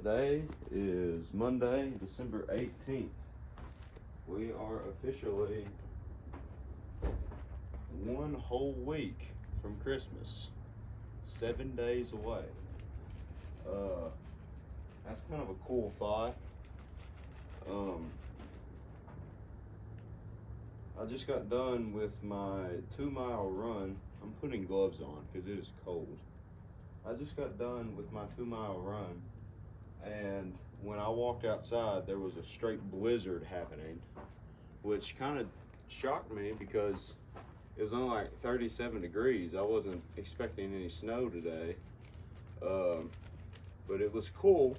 Today is Monday, December 18th. We are officially 1 whole week from Christmas. 7 days away. That's kind of a cool thought. I just got done with my 2-mile run. I'm putting gloves on because it is cold. I just got done with my 2-mile run, and when I walked outside, there was a straight blizzard happening, which kind of shocked me because it was only like 37 degrees. I wasn't expecting any snow today, but it was cool.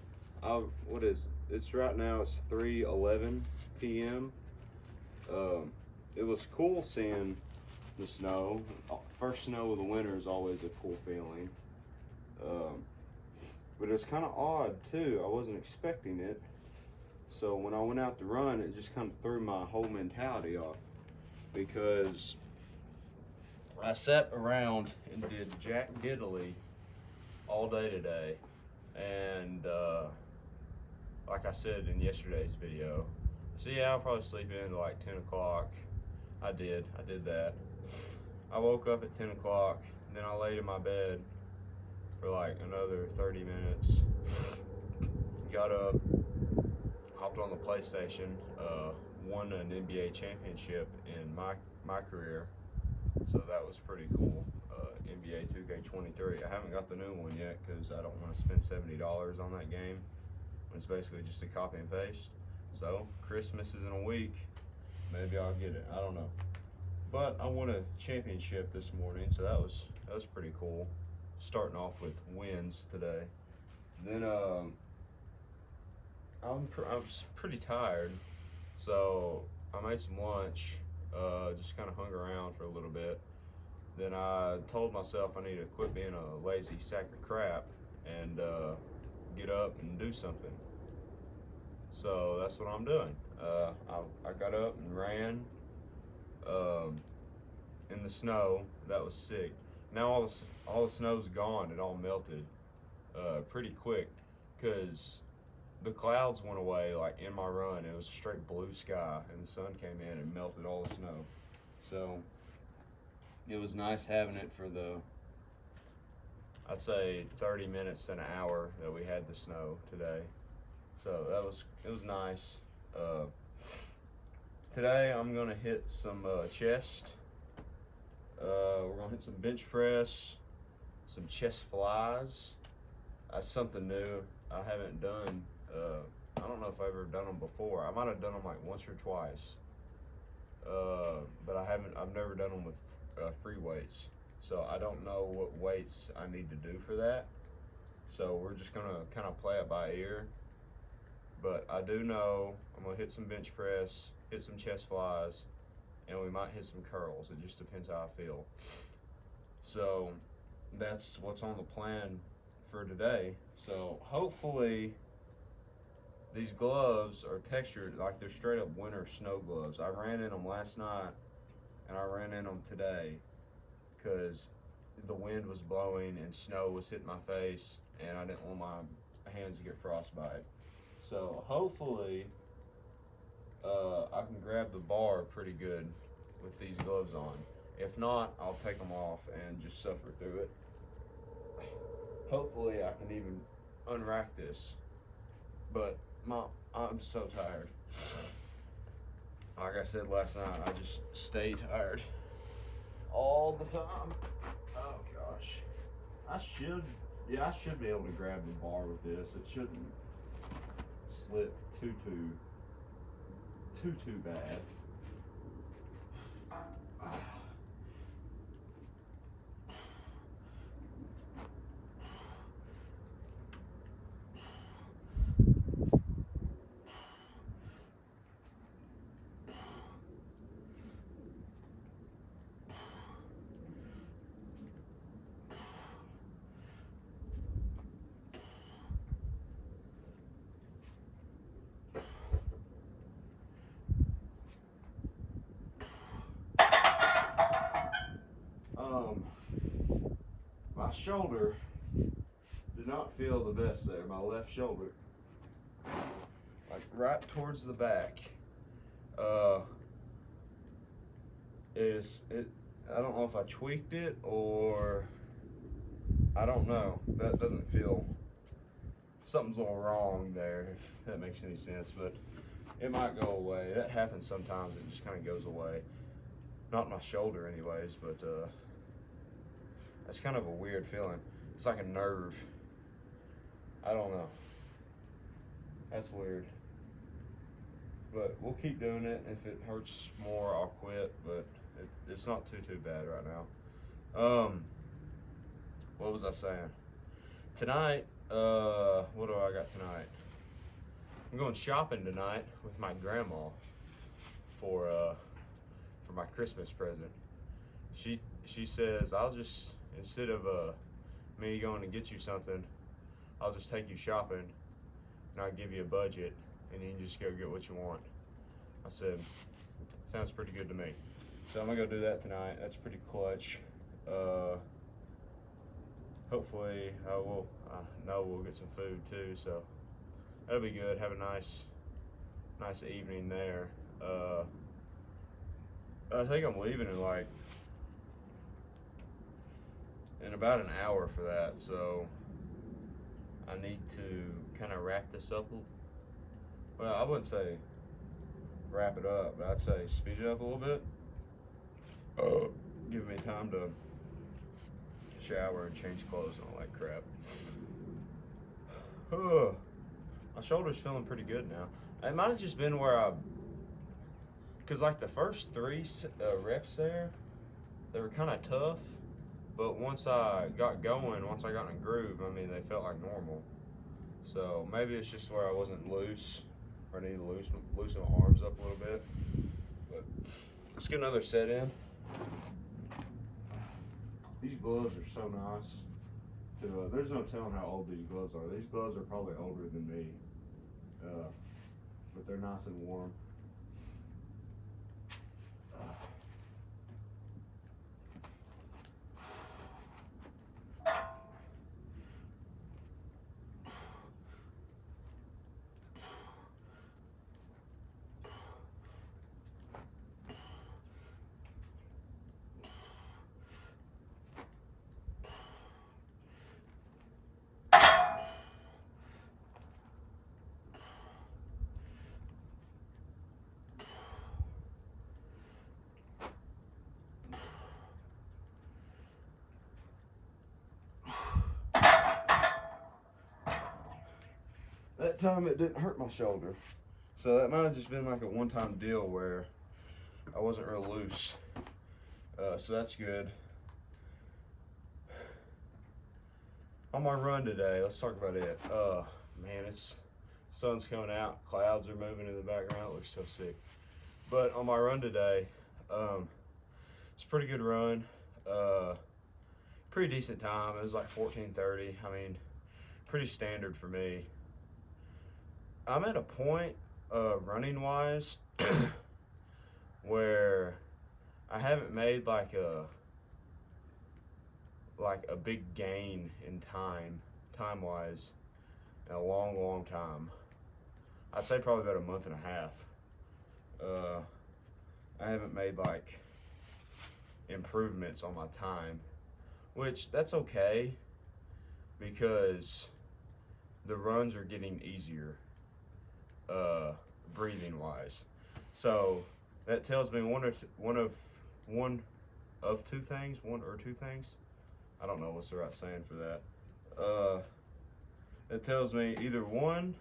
It's right now, it's 3:11 p.m. It was cool seeing the snow. First snow of the winter is always a cool feeling. But it's kind of odd too. I wasn't expecting it. So when I went out to run, it just kind of threw my whole mentality off, because I sat around and did jack diddly all day today. And like I said in yesterday's video, so yeah, I'll probably sleep in to like 10 o'clock. I did that. I woke up at 10 o'clock, then I laid in my bed for like another 30 minutes. Got up, hopped on the PlayStation, won an NBA championship in my career, so that was pretty cool. NBA 2K23. I haven't got the new one yet because I don't want to spend $70 on that game when it's basically just a copy and paste. So Christmas is in a week. Maybe I'll get it. I don't know. But I won a championship this morning, so that was pretty cool. Starting off with wins today. Then I was pretty tired, so I made some lunch. Just kind of hung around for a little bit. Then I told myself I need to quit being a lazy sack of crap and get up and do something. So that's what I'm doing. I got up and ran in the snow. That was sick. Now all the snow's gone. It all melted pretty quick because the clouds went away. Like in my run, it was straight blue sky, and the sun came in and melted all the snow. So it was nice having it for I'd say 30 minutes to an hour that we had the snow today. So it was nice. Today I'm gonna hit some chest. We're gonna hit some bench press, some chest flies. That's something new I haven't done. I don't know if I've ever done them before. I might have done them like once or twice, but I've never done them with free weights. So I don't know what weights I need to do for that. So we're just gonna kind of play it by ear. But I do know I'm gonna hit some bench press, hit some chest flies, and we might hit some curls. It just depends how I feel. So that's what's on the plan for today. So hopefully these gloves are textured like they're straight up winter snow gloves. I ran in them last night and I ran in them today because the wind was blowing and snow was hitting my face, and I didn't want my hands to get frostbite. So hopefully I can grab the bar pretty good with these gloves on. If not, I'll take them off and just suffer through it. Hopefully I can even unrack this, but I'm so tired. Like I said last night, I just stay tired all the time. Oh gosh. I should be able to grab the bar with this. It shouldn't slip too bad. My shoulder did not feel the best there, my left shoulder. like right towards the back. Is it? I don't know if I tweaked it or I don't know. That doesn't feel. Something's a little wrong there, if that makes any sense, but it might go away. That happens sometimes. It just kind of goes away. Not my shoulder, anyways, but that's kind of a weird feeling. It's like a nerve. I don't know. That's weird. But we'll keep doing it. If it hurts more, I'll quit. But it's not too bad right now. What was I saying? Tonight, what do I got tonight? I'm going shopping tonight with my grandma for my Christmas present. She says I'll just, instead of me going to get you something, I'll just take you shopping and I'll give you a budget and you can just go get what you want. I said, sounds pretty good to me. So I'm gonna go do that tonight. That's pretty clutch. Hopefully I know we'll get some food too, so that'll be good. Have a nice evening there. I think I'm leaving in about an hour for that, so I need to kind of wrap this up. Well, I wouldn't say wrap it up, but I'd say speed it up a little bit. Give me time to shower and change clothes and all that crap. My shoulder's feeling pretty good now. It might have just been where because like the first 3 reps there, they were kind of tough, but once I got going, once I got in a groove, I mean, they felt like normal. So maybe it's just where I wasn't loose, or I need to loosen my arms up a little bit. But let's get another set in. These gloves are so nice. There's no telling how old these gloves are. These gloves are probably older than me, but they're nice and warm. That time it didn't hurt my shoulder. So that might have just been like a one-time deal where I wasn't real loose. So that's good. On my run today, let's talk about it. Man, sun's coming out, clouds are moving in the background, it looks so sick. But on my run today, it's a pretty good run. Pretty decent time. It was like 14:30. I mean, pretty standard for me. I'm at a point, running wise, where I haven't made like a big gain in time wise, in a long time. I'd say probably about a month and a half. I haven't made like improvements on my time, which that's okay because the runs are getting easier. Breathing wise, so that tells me one or two things. I don't know what's the right saying for that. It tells me either one,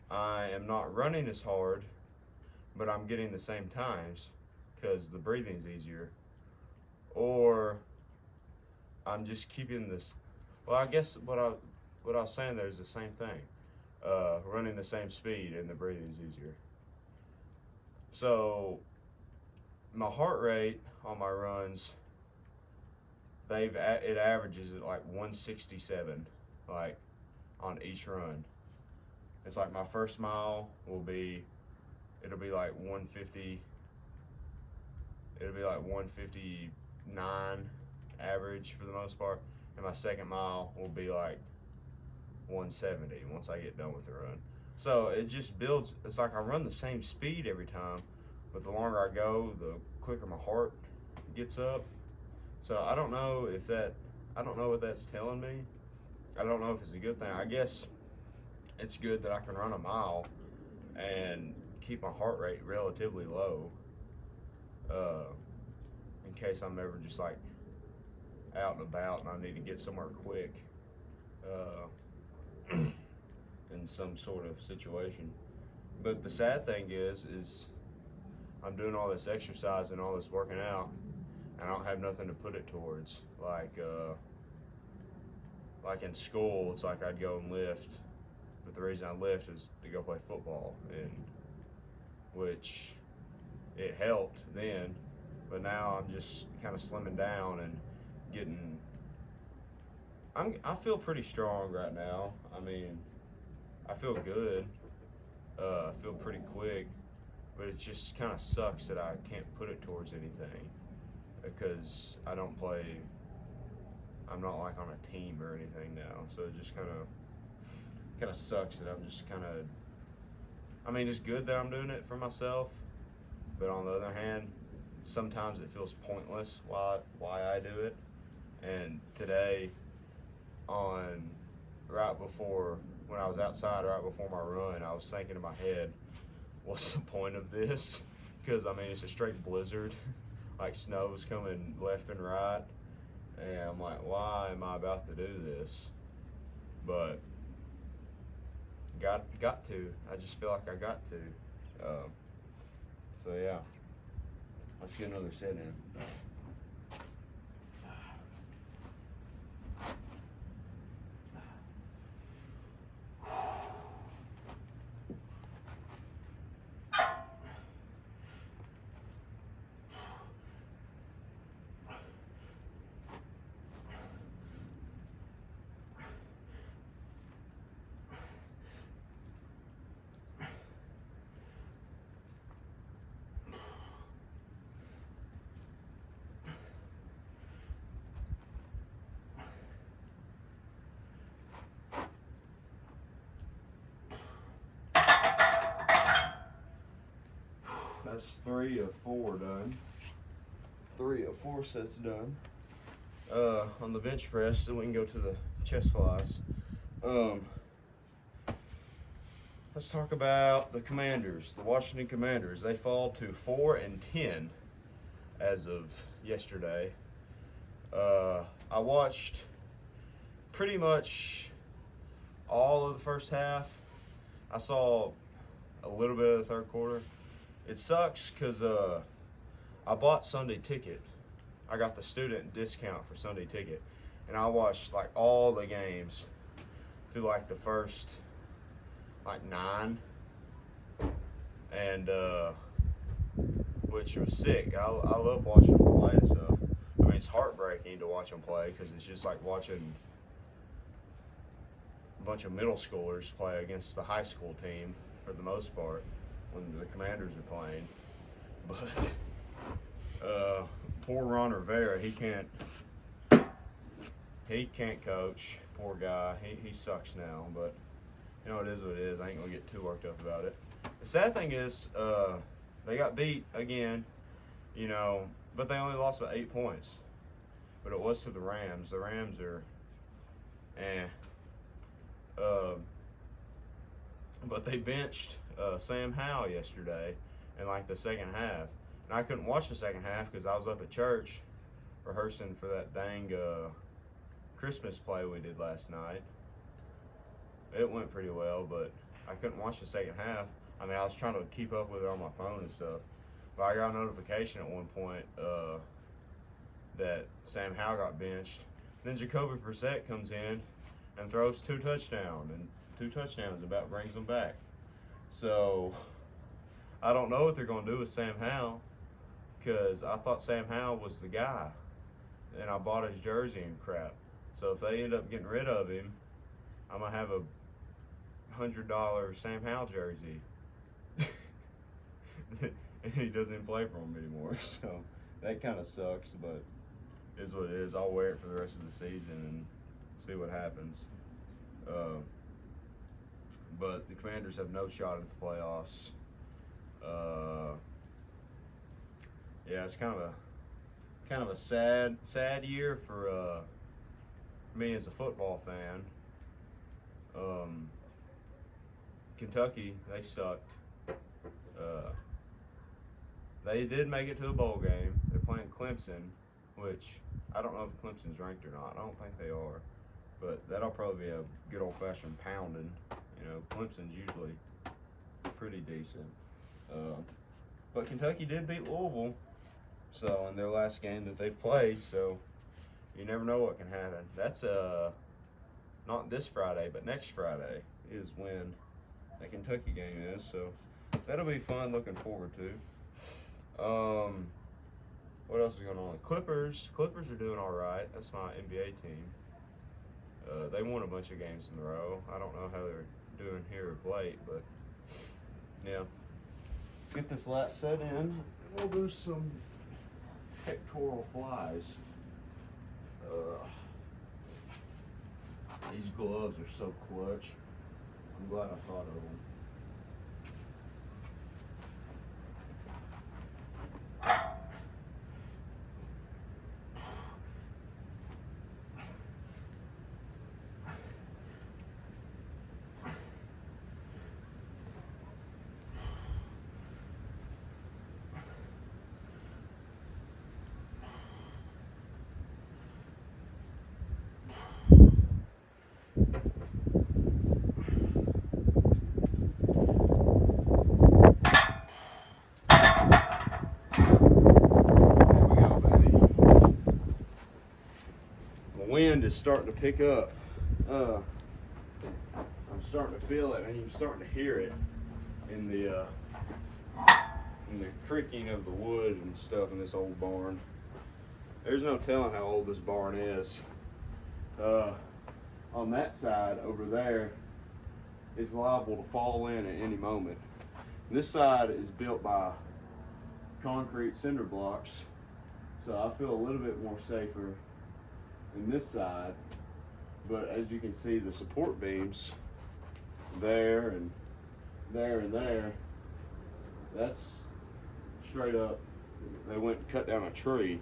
I am not running as hard, but I'm getting the same times because the breathing's easier, or I'm just keeping this. Well, I guess what I was saying there is the same thing. Running the same speed and the breathing's easier. So my heart rate on my runs, it averages at like 167, like on each run. It's like my first mile it'll be like 150. It'll be like 159 average for the most part, and my second mile will be like 170 once I get done with the run. So it just builds. It's like I run the same speed every time, but the longer I go, the quicker my heart gets up. So I don't know if that. I don't know what that's telling me. I don't know if it's a good thing. I guess it's good that I can run a mile and keep my heart rate relatively low, in case I'm ever just like out and about and I need to get somewhere quick, in some sort of situation. But the sad thing is I'm doing all this exercise and all this working out, and I don't have nothing to put it towards. Like in school, it's like I'd go and lift, but the reason I lift is to go play football, and which it helped then, but now I'm just kind of slimming down and getting. I feel pretty strong right now. I mean, I feel good. I feel pretty quick, but it just kind of sucks that I can't put it towards anything because I don't play. I'm not like on a team or anything now, so it just kind of sucks that I'm just kind of. I mean, it's good that I'm doing it for myself, but on the other hand, sometimes it feels pointless why I do it. And today, right before when I was outside, right before my run, I was thinking in my head, what's the point of this? Because I mean, it's a straight blizzard, like snow's coming left and right. And I'm like, why am I about to do this? But got to. I just feel like I got to. So yeah, let's get another set in. That's 3 of 4 done. 3 of 4 sets done. On the bench press, then we can go to the chest flies. Let's talk about the Commanders, the Washington Commanders. They fall to 4-10 as of yesterday. I watched pretty much all of the first half. I saw a little bit of the third quarter. It sucks because I bought Sunday Ticket. I got the student discount for Sunday Ticket, and I watched like all the games through like the first like 9, and which was sick. I love watching them play and stuff. I mean, it's heartbreaking to watch them play because it's just like watching a bunch of middle schoolers play against the high school team for the most part when the Commanders are playing. But poor Ron Rivera, he can't coach. Poor guy, he sucks now. But you know, it is what it is. I ain't gonna get too worked up about it. The sad thing is, they got beat again, you know, but they only lost by 8 points. But it was to the Rams. The Rams are, but they benched Sam Howell yesterday in like the second half. And I couldn't watch the second half because I was up at church rehearsing for that dang Christmas play we did last night. It went pretty well, but I couldn't watch the second half. I mean, I was trying to keep up with it on my phone and stuff. But I got a notification at one point that Sam Howell got benched. Then Jacoby Brissett comes in and throws 2 touchdowns, and 2 touchdowns about brings them back. So I don't know what they're going to do with Sam Howell because I thought Sam Howell was the guy, and I bought his jersey and crap. So if they end up getting rid of him, I'm going to have a $100 Sam Howell jersey. And he doesn't play for them anymore. So that kind of sucks, but it is what it is. I'll wear it for the rest of the season and see what happens. but the Commanders have no shot at the playoffs. Yeah, it's kind of a sad year for me as a football fan. Kentucky, they sucked. They did make it to a bowl game. They're playing Clemson, which I don't know if Clemson's ranked or not. I don't think they are, but that'll probably be a good old-fashioned pounding. You know, Clemson's usually pretty decent. But Kentucky did beat Louisville, so in their last game that they've played. So you never know what can happen. That's not this Friday, but next Friday is when the Kentucky game is. So that'll be fun. Looking forward to. What else is going on? Clippers are doing all right. That's my NBA team. They won a bunch of games in a row. I don't know how they're doing here of late, but yeah. Let's get this lat set in, and we'll do some pectoral flies. These gloves are so clutch. I'm glad I thought of them. Wind is starting to pick up. I'm starting to feel it, and I'm starting to hear it in the creaking of the wood and stuff in this old barn. There's no telling how old this barn is. On that side over there, it's liable to fall in at any moment. This side is built by concrete cinder blocks, so I feel a little bit more safer in this side, but as you can see, the support beams there and there and there, that's straight up. They went and cut down a tree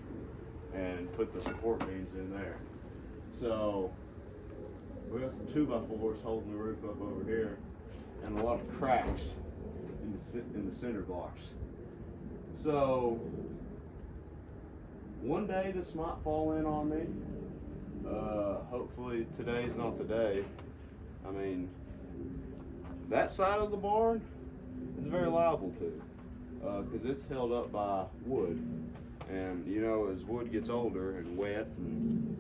and put the support beams in there. So we got some 2x4s holding the roof up over here, and a lot of cracks in the cinder blocks. So one day this might fall in on me. Hopefully today's not the day. I mean, that side of the barn is very liable to, because it's held up by wood. And you know, as wood gets older and wet and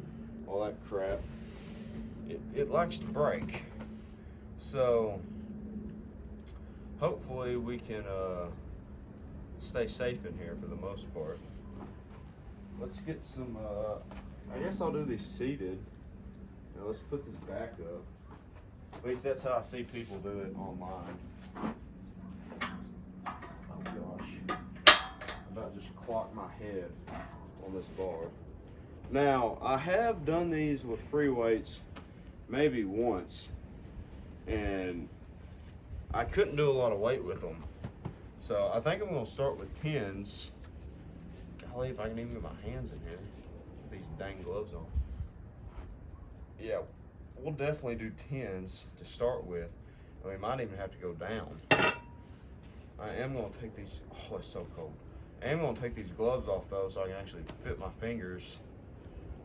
all that crap, it likes to break. So hopefully we can stay safe in here for the most part. Let's get some, I guess I'll do these seated. Now let's put this back up. At least that's how I see people do it online. Oh gosh. I'm about to just clock my head on this bar. Now, I have done these with free weights maybe once, and I couldn't do a lot of weight with them. So I think I'm gonna start with 10s. Golly, if I can even get my hands in here. These dang gloves on. Yeah, we'll definitely do 10s to start with, and we might even have to go down. I am going to take these, oh, it's so cold. I am going to take these gloves off though, so I can actually fit my fingers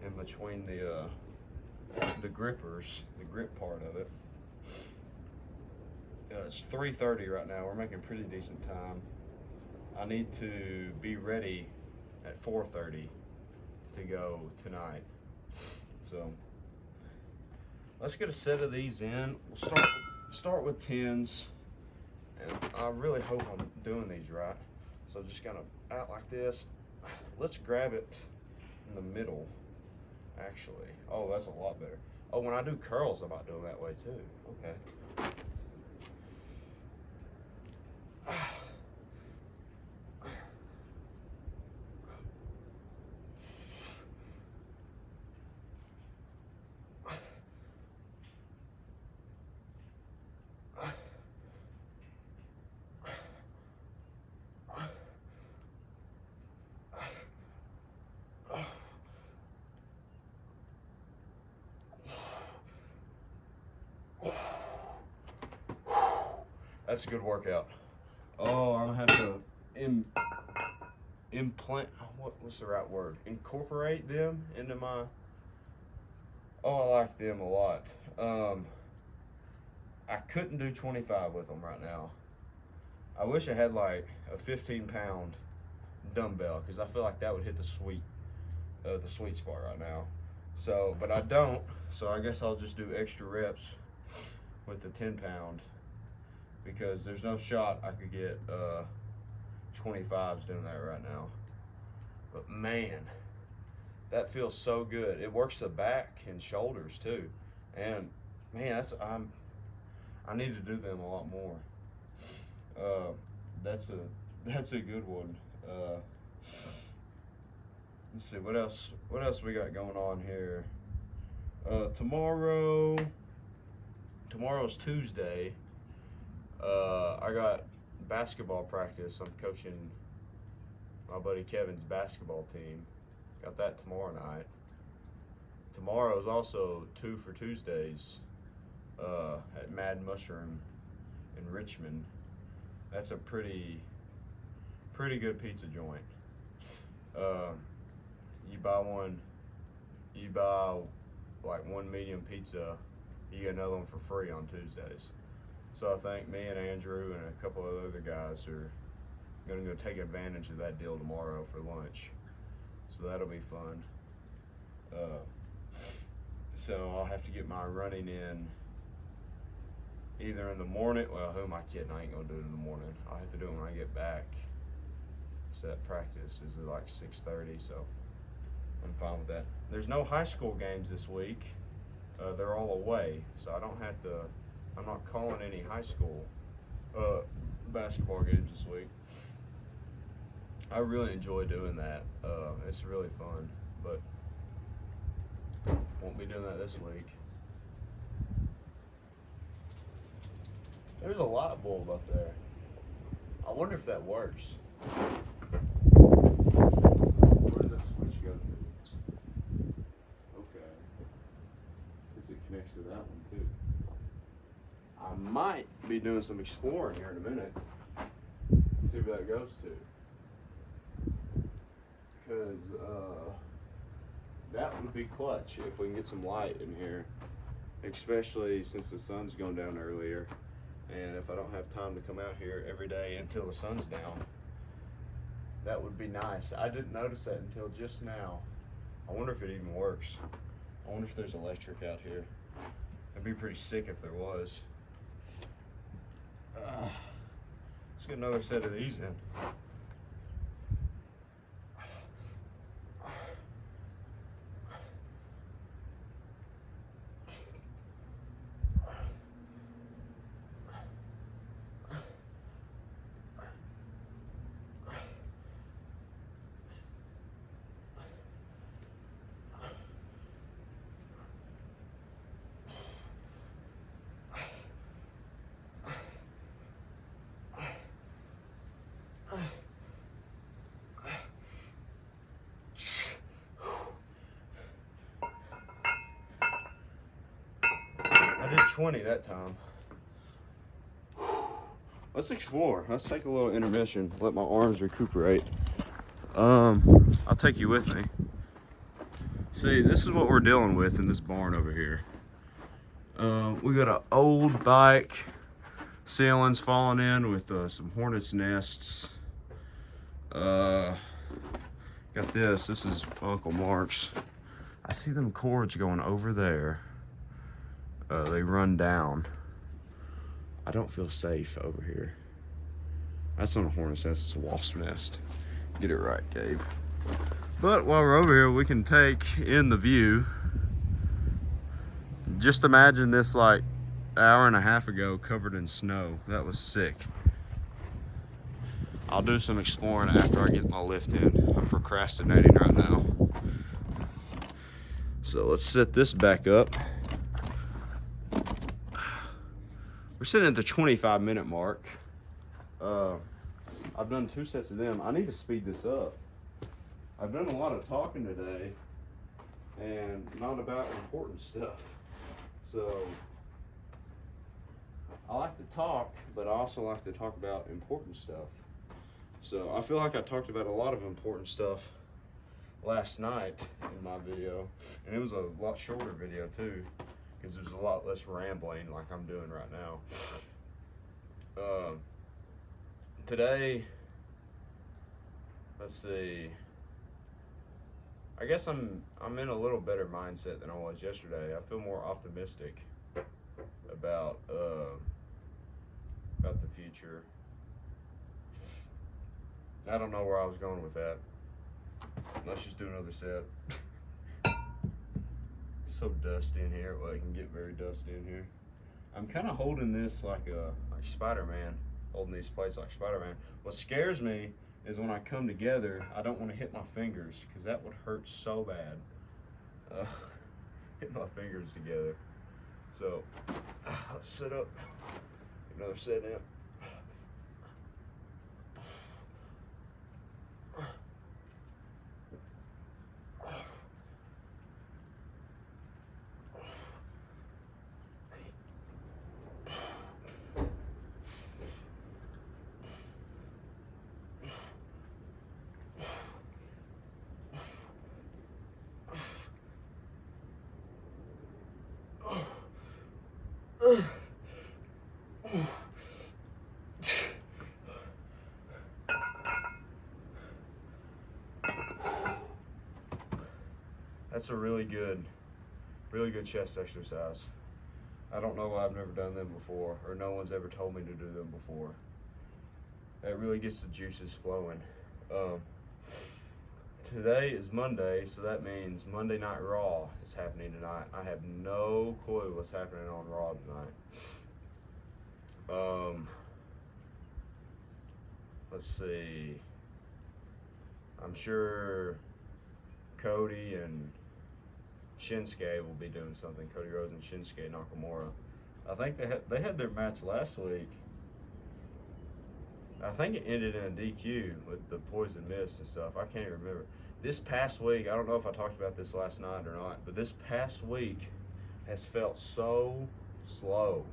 in between the grippers, the grip part of it. It's 3:30 right now. We're making pretty decent time. I need to be ready at 4:30 to go tonight. So let's get a set of these in. We'll start with 10s, and I really hope I'm doing these right. So just gonna out like this. Let's grab it in the middle, actually. Oh, that's a lot better. Oh, when I do curls, I might do them that way too. Okay. That's a good workout. Oh, I'm gonna have to implant. What's the right word? Incorporate them into my. Oh, I like them a lot. I couldn't do 25 with them right now. I wish I had like a 15-pound dumbbell because I feel like that would hit the sweet spot right now. So, but I don't. So I guess I'll just do extra reps with the 10-pound because there's no shot I could get 25s doing that right now. But man, that feels so good. It works the back and shoulders too, and man, I need to do them a lot more. That's a good one. Let's see what else we got going on here. Tomorrow's Tuesday. I got basketball practice. I'm coaching my buddy Kevin's basketball team. Got that tomorrow night. Tomorrow is also 2 for Tuesdays at Mad Mushroom in Richmond. That's a pretty good pizza joint. You buy like one medium pizza, you get another one for free on Tuesdays. So I think me and Andrew and a couple of other guys are gonna go take advantage of that deal tomorrow for lunch. So that'll be fun. So I'll have to get my running in either in the morning. Well, who am I kidding? I ain't gonna do it in the morning. I'll have to do it when I get back. So that practice is at like 6:30, so I'm fine with that. There's no high school games this week. They're all away, so I'm not calling any high school basketball games this week. I really enjoy doing that. It's really fun, but won't be doing that this week. There's a light bulb up there. I wonder if that works. Where does that switch go to? Okay. Guess it connects to that one too. I might be doing some exploring here in a minute. See where that goes to. Because that would be clutch if we can get some light in here. Especially since the sun's going down earlier. And if I don't have time to come out here every day until the sun's down, that would be nice. I didn't notice that until just now. I wonder if it even works. I wonder if there's electric out here. It'd be pretty sick if there was. Let's get another set of these in. I did 20 that time. Let's explore. Let's take a little intermission. Let my arms recuperate. I'll take you with me. See, this is what we're dealing with in this barn over here. We got an old bike. Ceilings falling in with some hornet's nests. Got this. This is Uncle Mark's. I see them cords going over there. They run down. I don't feel safe over here. That's not a hornet's nest, it's a wasp nest. Get it right, Gabe. But while we're over here, we can take in the view. Just imagine this like an hour and a half ago covered in snow. That was sick. I'll do some exploring after I get my lift in. I'm procrastinating right now. So let's set this back up. We're sitting at the 25-minute mark. I've done 2 sets of them. I need to speed this up. I've done a lot of talking today and not about important stuff. So I like to talk, but I also like to talk about important stuff. So I feel like I talked about a lot of important stuff last night in my video, and it was a lot shorter video too, because there's a lot less rambling like I'm doing right now. Today, let's see. I guess I'm in a little better mindset than I was yesterday. I feel more optimistic about the future. I don't know where I was going with that. Let's just do another set. It's so dusty in here. Well, it can get very dusty in here. I'm kind of holding this like Spider-Man, holding these plates like Spider-Man. What scares me is when I come together, I don't want to hit my fingers because that would hurt so bad. Hit my fingers together. So let's sit up. Another set in. That's a really good chest exercise. I don't know why I've never done them before, or no one's ever told me to do them before. That really gets the juices flowing. Today is Monday, so that means Monday Night Raw is happening tonight. I have no clue what's happening on Raw tonight. Let's see. I'm sure Cody and Shinsuke will be doing something. Cody Rhodes and Shinsuke Nakamura. I think they had their match last week. I think it ended in a DQ with the poison mist and stuff. I can't even remember. This past week, I don't know if I talked about this last night or not, but this past week has felt so slow.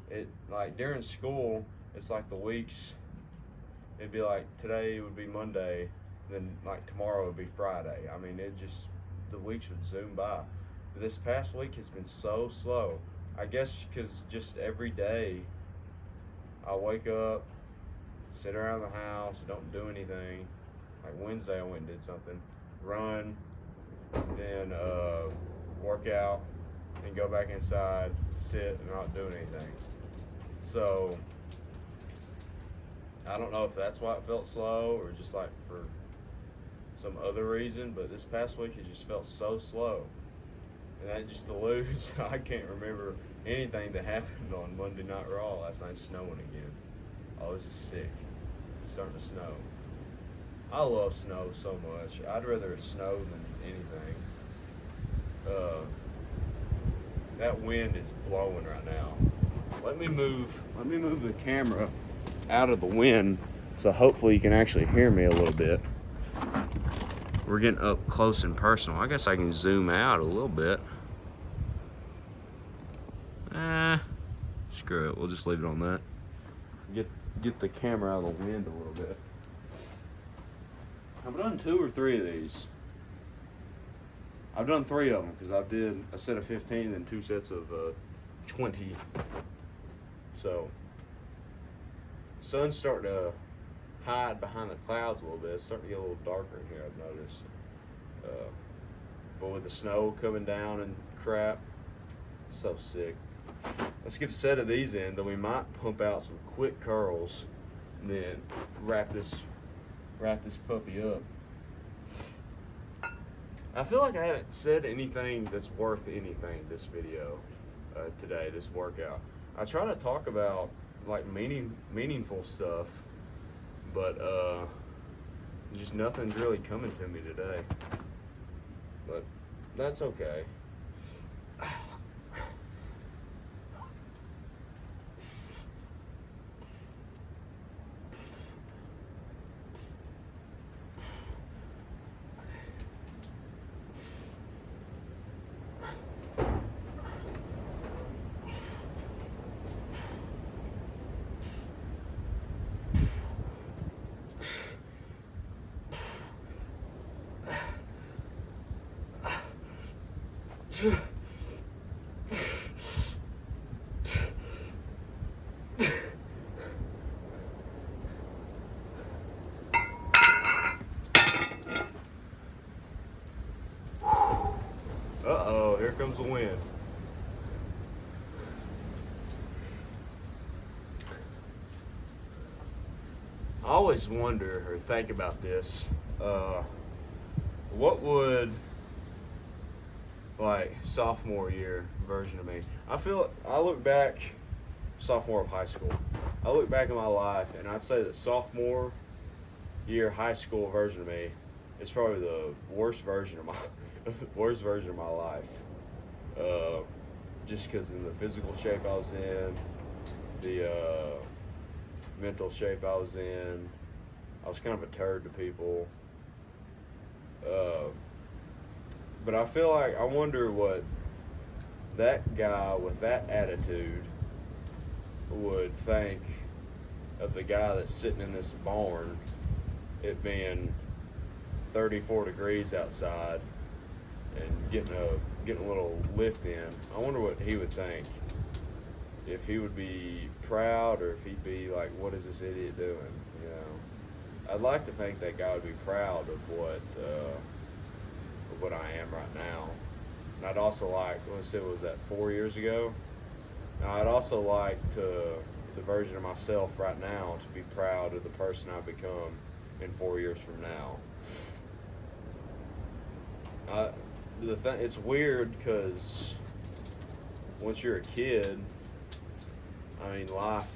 It, like during school, it's like the weeks, it'd be like today would be Monday, then like tomorrow would be Friday. I mean, the weeks would zoom by. But this past week has been so slow. I guess because just every day I wake up, sit around the house, don't do anything. Like Wednesday I went and did something, run, then work out, and go back inside, sit, and not do anything. So I don't know if that's why it felt slow or just like for some other reason, but this past week it just felt so slow. And that just alludes, I can't remember anything that happened on Monday Night Raw last night. Snowing again. Oh, this is sick. It's starting to snow. I love snow so much. I'd rather it snow than anything. That wind is blowing right now. Let me move the camera out of the wind so hopefully you can actually hear me a little bit. We're getting up close and personal. I guess I can zoom out a little bit. Screw it. We'll just leave it on that. Get the camera out of the wind a little bit. I've done 2 or 3 of these. I've done 3 of them because I did a set of 15 and 2 sets of 20. So, sun's starting to hide behind the clouds a little bit. It's starting to get a little darker in here, I've noticed. But with the snow coming down and crap, so sick. Let's get a set of these in, then we might pump out some quick curls and then wrap this puppy up. I feel like I haven't said anything that's worth anything this video today, this workout. I try to talk about like meaningful stuff, but just nothing's really coming to me today. But that's okay. Uh-oh, here comes the wind. I always wonder or think about this. What would like sophomore year version of me? I look back, sophomore of high school. I look back at my life and I'd say that sophomore year high school version of me is probably the worst version of my worst version of my life. Just because in the physical shape I was in, the mental shape I was in, I was kind of a turd to people. But I feel like I wonder what that guy with that attitude would think of the guy that's sitting in this barn, it being 34 degrees outside and getting a little lift in. I wonder what he would think. If he would be proud or if he'd be like, what is this idiot doing? You know, I'd like to think that guy would be proud of what I am right now. And I'd also like, let's say, was that 4 years ago? Now, I'd also like the version of myself right now to be proud of the person I've become in 4 years from now. It's weird because once you're a kid, I mean, life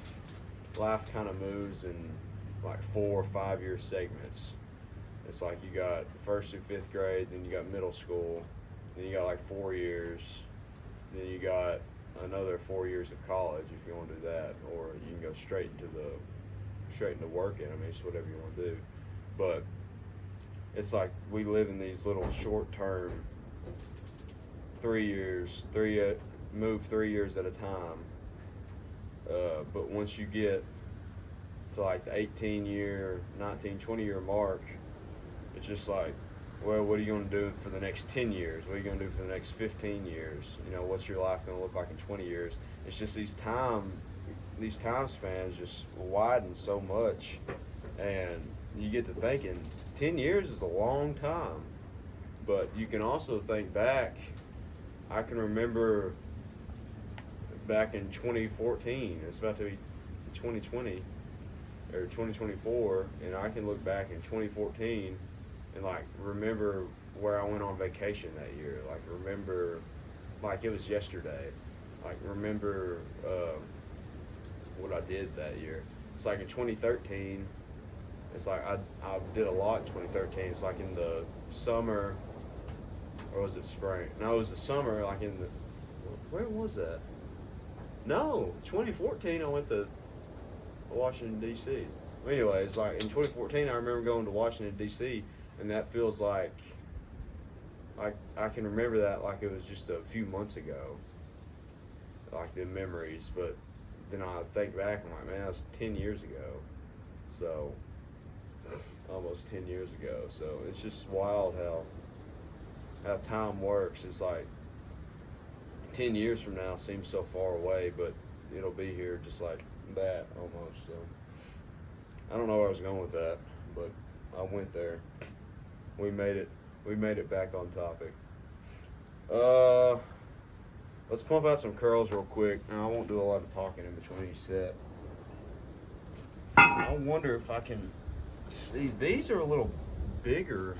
kind of moves in like 4 or 5 year segments. It's like you got first through fifth grade, then you got middle school, then you got like 4 years, then you got another 4 years of college if you want to do that, or you can go straight into working. I mean, it's whatever you want to do. But it's like we live in these little short-term 3 years, move 3 years at a time. But once you get to like the 18 year, 19, 20 year mark, it's just like, well, what are you going to do for the next 10 years? What are you going to do for the next 15 years? You know, what's your life going to look like in 20 years? It's just these time spans just widen so much, and you get to thinking 10 years is a long time. But you can also think back. I can remember back in 2014, it's about to be 2020 or 2024, and I can look back in 2014 and like remember where I went on vacation that year. Like remember, like it was yesterday. Like remember what I did that year. It's like in 2013. It's like I did a lot in 2013. It's like in the summer, or was it spring? No, it was the summer. Like in the, where was that? No, 2014. I went to Washington D.C. Anyways, like in 2014, I remember going to Washington D.C. and that feels like I can remember that like it was just a few months ago, like the memories. But then I think back, I'm like, man, that was 10 years ago. So almost 10 years ago. So it's just wild how time works. It's like 10 years from now seems so far away, but it'll be here just like that almost. So I don't know where I was going with that, but I went there. We made it back on topic. Let's pump out some curls real quick. Now, I won't do a lot of talking in between each set. I wonder if I can see, these are a little bigger,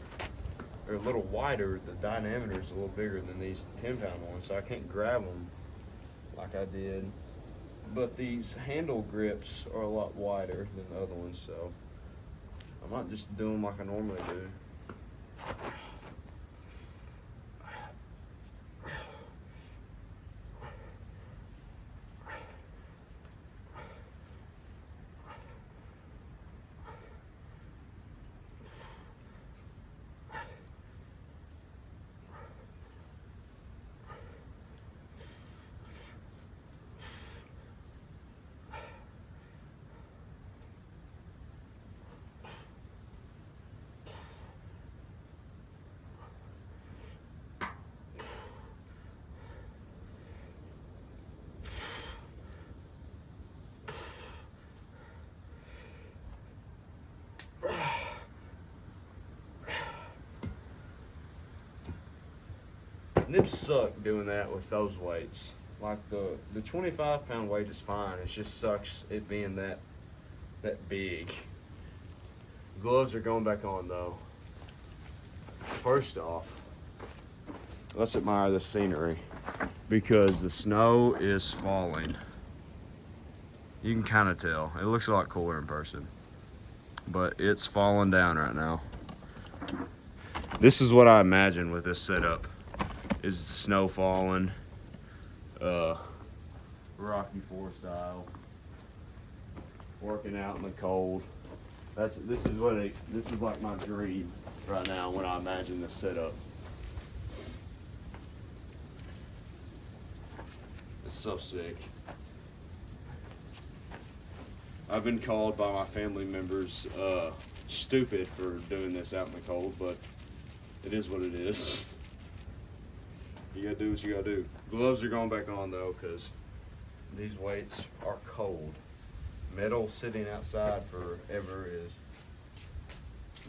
or a little wider. The diameter is a little bigger than these 10-pound ones, so I can't grab them like I did. But these handle grips are a lot wider than the other ones, so I might just do them like I normally do. Them suck doing that with those weights. Like the 25-pound weight is fine. It just sucks it being that big. Gloves are going back on though. First off, let's admire the scenery because the snow is falling. You can kind of tell. It looks a lot cooler in person, but it's falling down right now. This is what I imagine with this setup: is the snow falling, Rocky IV style, working out in the cold. This is like my dream right now when I imagine this setup. It's so sick. I've been called by my family members stupid for doing this out in the cold, but it is what it is. You gotta do what you gotta do. Gloves are going back on though, because these weights are cold. Metal sitting outside forever is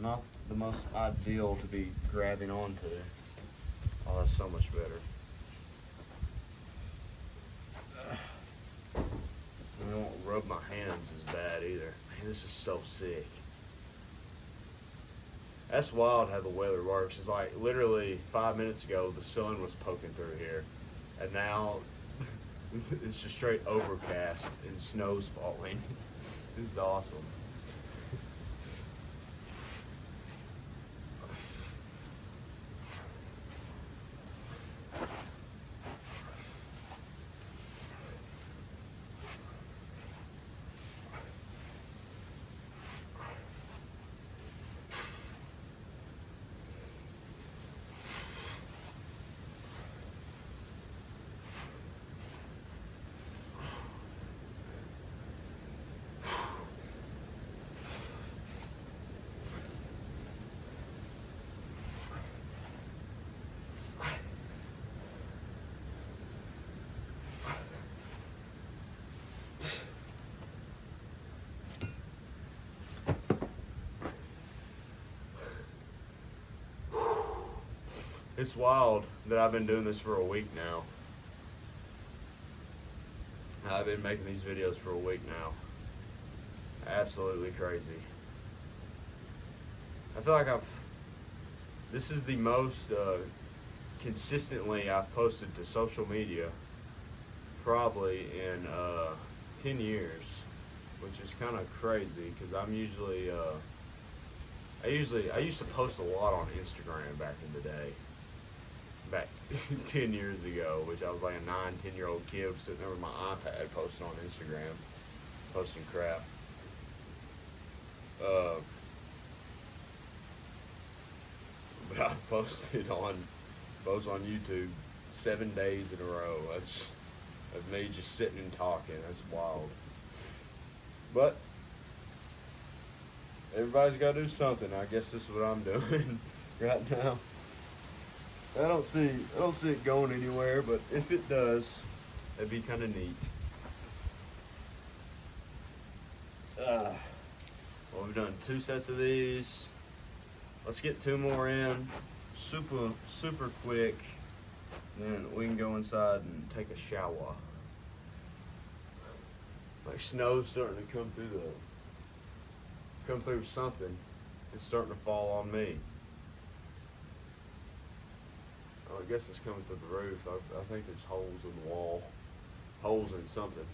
not the most ideal to be grabbing onto. Oh, that's so much better. I don't rub my hands as bad either. Man, this is so sick. That's wild how the weather works. It's like literally 5 minutes ago the sun was poking through here, and now it's just straight overcast and snow's falling. This is awesome. It's wild that I've been doing this for a week now. I've been making these videos for a week now. Absolutely crazy. I feel like this is the most consistently I've posted to social media probably in 10 years, which is kind of crazy because I'm usually, I used to post a lot on Instagram back in the day. Back 10 years ago, which I was like a 9-10-year-old kid sitting there with my iPad posting on Instagram, posting crap. But I've posted on YouTube 7 days in a row. That's me just sitting and talking. That's wild. But everybody's got to do something. I guess this is what I'm doing right now. I don't see it going anywhere, but if it does, it'd be kind of neat. Well, we've done 2 sets of these. Let's get 2 more in, super quick. Then we can go inside and take a shower. Like snow's starting to come through something. It's starting to fall on me. Oh, I guess it's coming through the roof. I think there's holes in the wall. Holes in something.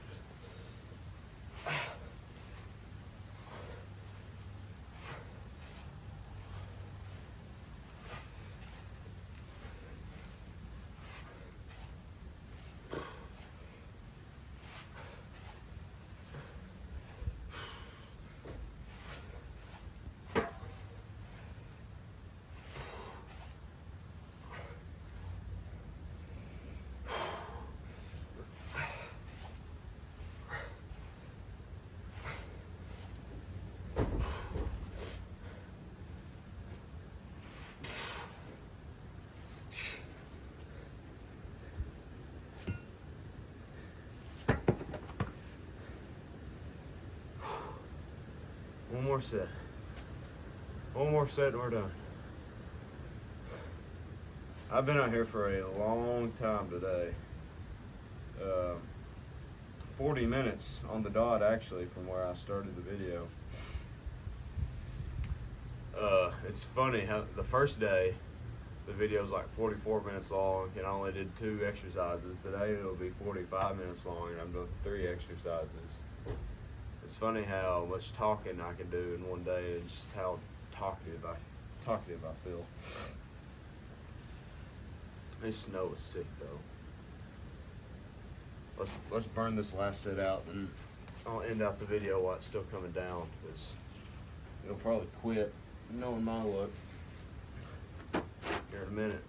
One more set. One more set and we're done. I've been out here for a long time today. 40 minutes on the dot, actually, from where I started the video. It's funny how the first day the video was like 44 minutes long and I only did 2 exercises. Today it'll be 45 minutes long and I'm doing 3 exercises. It's funny how much talking I can do in one day and just how talkative I feel. This snow is sick though. Let's burn this last set out and I'll end out the video while it's still coming down because it'll probably quit, knowing my luck, here in a minute.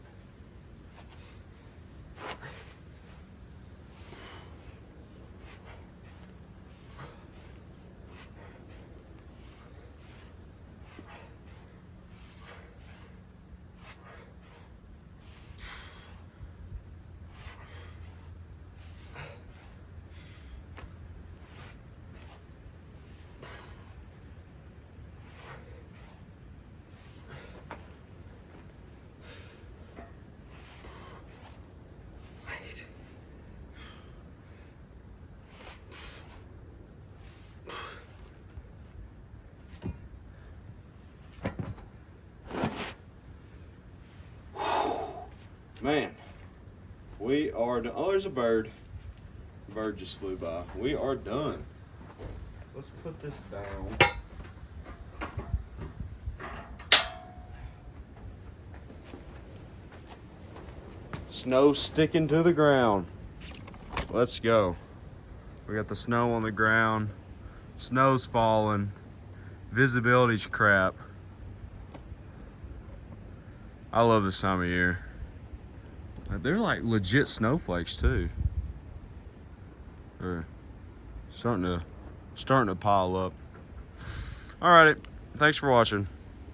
Man, we are done. Oh, there's a bird. Bird just flew by. We are done. Let's put this down. Snow sticking to the ground. Let's go. We got the snow on the ground. Snow's falling. Visibility's crap. I love this time of year. They're like legit snowflakes too. They're starting to pile up. Alrighty, thanks for watching.